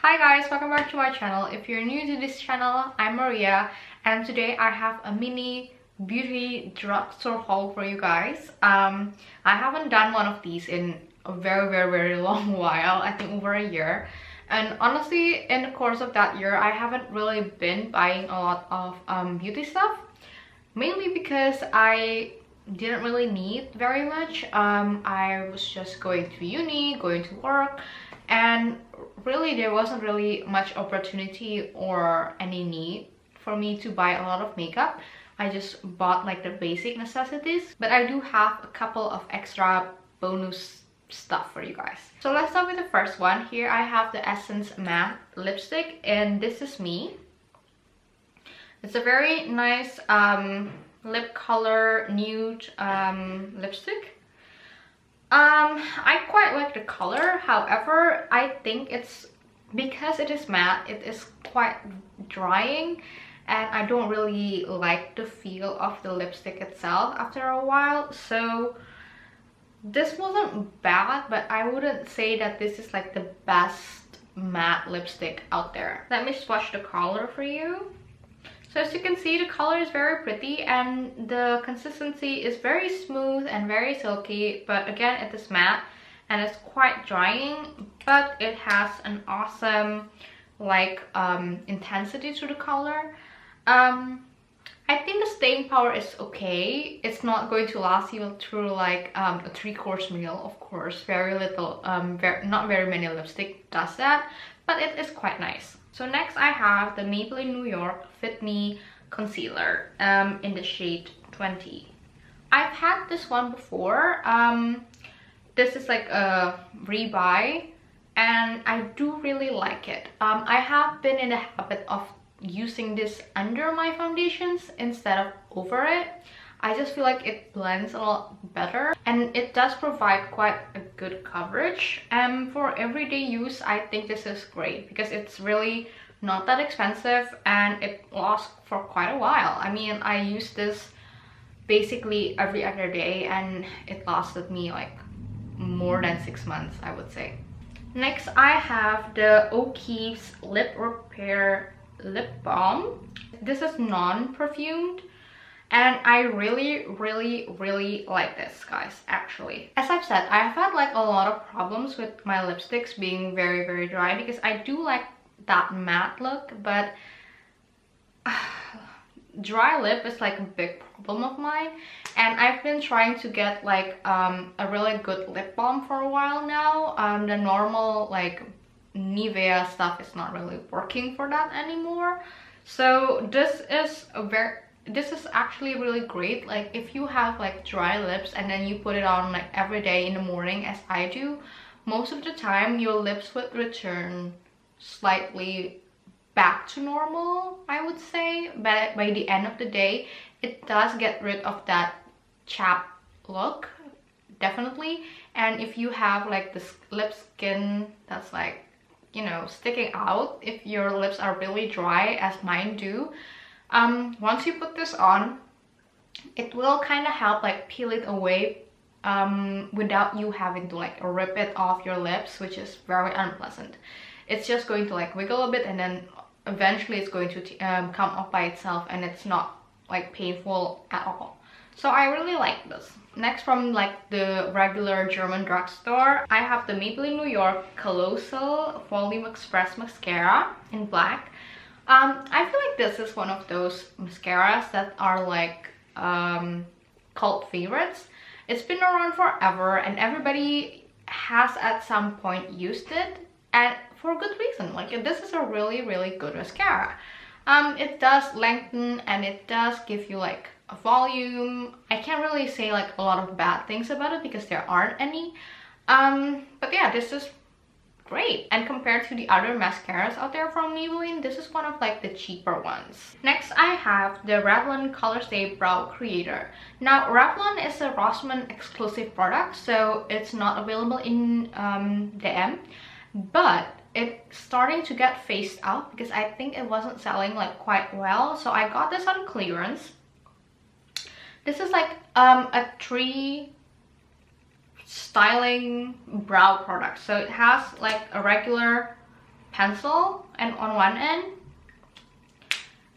Hi guys, welcome back to my channel. If you're new to this channel, I'm Maria, and today I have a mini beauty drugstore haul for you guys. I haven't done one of these in a very long while, I think over a year. And honestly, in the course of that year, I haven't really been buying a lot of beauty stuff, mainly because I didn't really need very much. I was just going to uni, going to work, and really there wasn't really much opportunity or any need for me to buy a lot of makeup. I just bought like the basic necessities, but I do have a couple of extra bonus stuff for you guys. So let's start with the first one. Here I have the Essence Matte Lipstick, and this is me. It's a very nice lip color nude lipstick. I quite like the color. However, I think it's because it is matte, it is quite drying, and I don't really like the feel of the lipstick itself after a while. So this wasn't bad, but I wouldn't say that this is like the best matte lipstick out there. Let me swatch the color for you. So as you can see, the color is very pretty and the consistency is very smooth and very silky, but again it is matte and it's quite drying, but it has an awesome like intensity to the color. I think the staying power is okay. It's not going to last you through like a 3-course meal, of course. Very little, not very many lipstick does that, but it is quite nice. So next I have the Maybelline New York Fit Me Concealer in the shade 20. I've had this one before. This is like a rebuy and I do really like it. I have been in the habit of using this under my foundations instead of over it. I just feel like it blends a lot better and it does provide quite a good coverage. And for everyday use, I think this is great because it's really not that expensive and it lasts for quite a while. I mean, I use this basically every other day and it lasted me like more than 6 months, I would say. Next, I have the O'Keeffe's Lip Repair Lip Balm. This is non-perfumed. And I really like this, guys, actually. As I've said, I've had like a lot of problems with my lipsticks being very dry because I do like that matte look, but dry lip is like a big problem of mine. And I've been trying to get like a really good lip balm for a while now. The normal like Nivea stuff is not really working for that anymore. So this is actually really great. Like if you have like dry lips and then you put it on like every day in the morning as I do, most of the time your lips would return slightly back to normal, I would say. But by the end of the day, it does get rid of that chapped look, definitely. And if you have like this lip skin that's like, you know, sticking out, if your lips are really dry as mine do, once you put this on, it will kind of help like peel it away without you having to like rip it off your lips, which is very unpleasant. It's just going to like wiggle a bit and then eventually it's going to come off by itself and it's not like painful at all. So I really like this. Next, from like the regular German drugstore, I have the Maybelline New York Collosal Volume Express Mascara in black. I feel like this is one of those mascaras that are like cult favorites. It's been around forever and everybody has at some point used it, and for good reason. Like this is a really good mascara. It does lengthen and it does give you like a volume. I can't really say like a lot of bad things about it because there aren't any. But yeah, this is great, and compared to the other mascaras out there from Maybelline, this is one of like the cheaper ones. Next, I have the REVLON COLORSTAY Brow Creator. Now, REVLON is a Rossmann exclusive product, so it's not available in DM, but it's starting to get phased out because I think it wasn't selling like quite well. So I got this on clearance. This is like a 3 styling brow product. So it has like a regular pencil and on one end,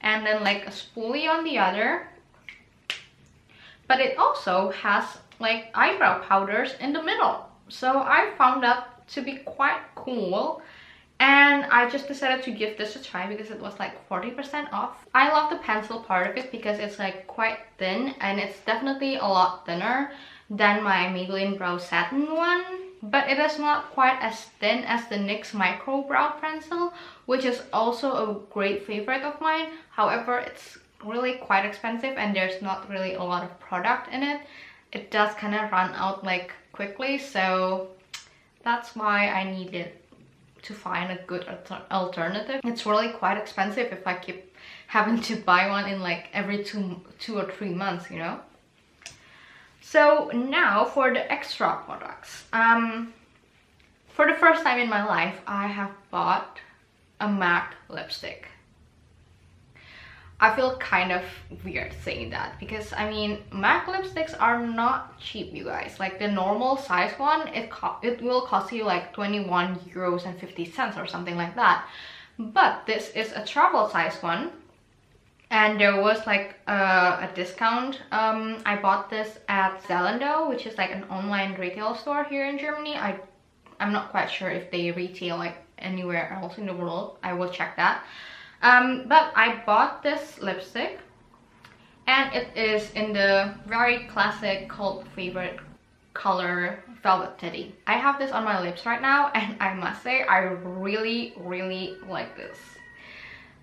and then like a spoolie on the other. But it also has like eyebrow powders in the middle. So I found that to be quite cool. And I just decided to give this a try because it was like 40% off. I love the pencil part of it because it's like quite thin, and it's definitely a lot thinner than my Maybelline Brow Satin one. But it is not quite as thin as the NYX Micro Brow Pencil, which is also a great favorite of mine. However, it's really quite expensive and there's not really a lot of product in it. It does kind of run out like quickly, so that's why I needed to find a good alternative. It's really quite expensive if I keep having to buy one in like every two or 3 months, you know. So now for the extra products. For the first time in my life, I have bought a MAC lipstick. I feel kind of weird saying that because I mean MAC lipsticks are not cheap, you guys. Like the normal size one, it will cost you like 21 euros and 50 cents or something like that. But this is a travel size one, and there was like a discount. I bought this at Zalando, which is like an online retail store here in Germany. I'm not quite sure if they retail like anywhere else in the world. I will check that. But I bought this lipstick, and it is in the very classic cult favorite color Velvet Teddy. I have this on my lips right now, and I must say I really like this,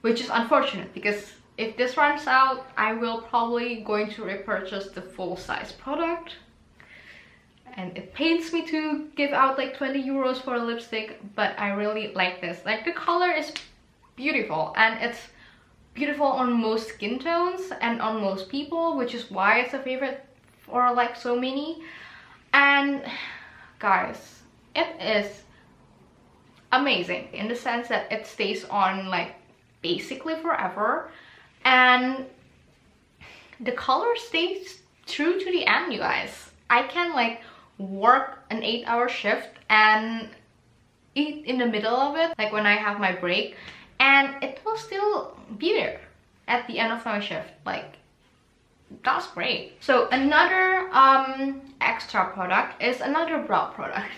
which is unfortunate because if this runs out, I will probably going to repurchase the full size product. And it pains me to give out like 20 euros for a lipstick, but I really like this. Like the color is beautiful, and it's beautiful on most skin tones and on most people, which is why it's a favorite for like so many. And guys, it is amazing in the sense that it stays on like basically forever, and the color stays true to the end, you guys. I can like work an 8-hour shift and eat in the middle of it, like when I have my break, and it will still be there at the end of my shift. Like, that's great. So another extra product is another brow product.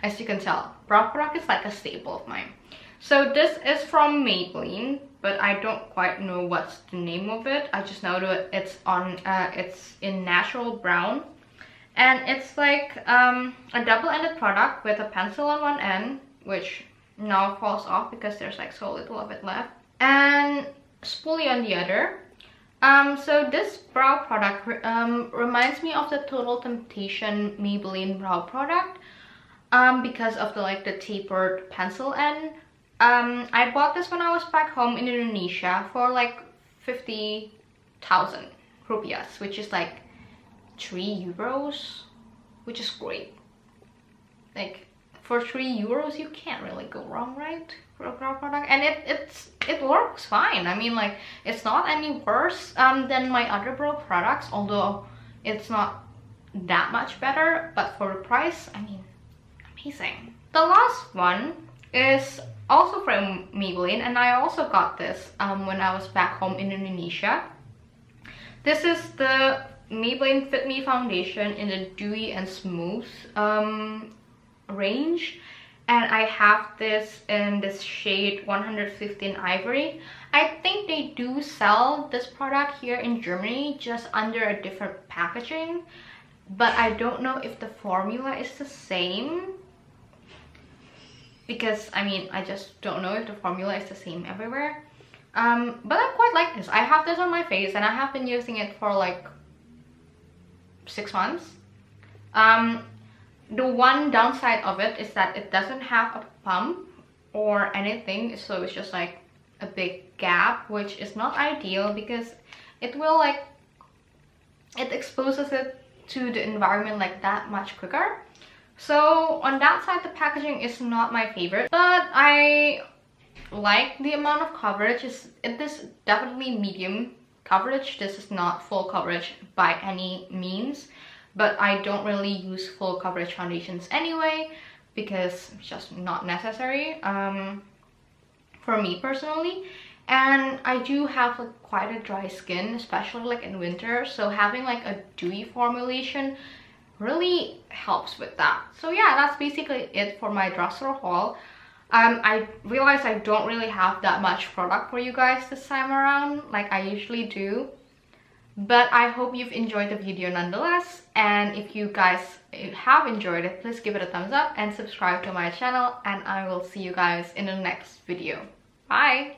As you can tell, brow product is like a staple of mine. So this is from Maybelline, but I don't quite know what's the name of it. I just know that it's in natural brown, and it's like a double-ended product with a pencil on one end, which now falls off because there's like so little of it left, and spoolie on the other. So this brow product reminds me of the Total Temptation Maybelline brow product because of the tapered pencil end. I bought this when I was back home in Indonesia for like 50,000 rupiahs, which is like 3 euros, which is great. Like, for 3 euros you can't really go wrong, right, for a brow product. And it works fine. I mean, like, it's not any worse than my other brow products, although it's not that much better, but for the price, I mean, amazing. The last one is also from Maybelline, and I also got this when I was back home in Indonesia. This is the Maybelline Fit Me foundation in the Dewy and Smooth range, and I have this in this shade 115 Ivory. I think they do sell this product here in Germany, just under a different packaging, but I don't know if the formula is the same, because I mean, I just don't know if the formula is the same everywhere. But I quite like this. I have this on my face and I have been using it for like 6 months. The one downside of it is that it doesn't have a pump or anything, so it's just like a big gap, which is not ideal because it will like, it exposes it to the environment like that much quicker. So on that side, the packaging is not my favorite, but I like the amount of coverage. It is definitely medium coverage. This is not full coverage by any means, but I don't really use full coverage foundations anyway. because it's just not necessary for me personally. And I do have like quite a dry skin, especially like in winter, so having like a dewy formulation really helps with that. So yeah, that's basically it for my drugstore haul. I realized I don't really have that much product for you guys this time around like I usually do, but I hope you've enjoyed the video nonetheless. And if you guys have enjoyed it, please give it a thumbs up and subscribe to my channel, and I will see you guys in the next video. Bye!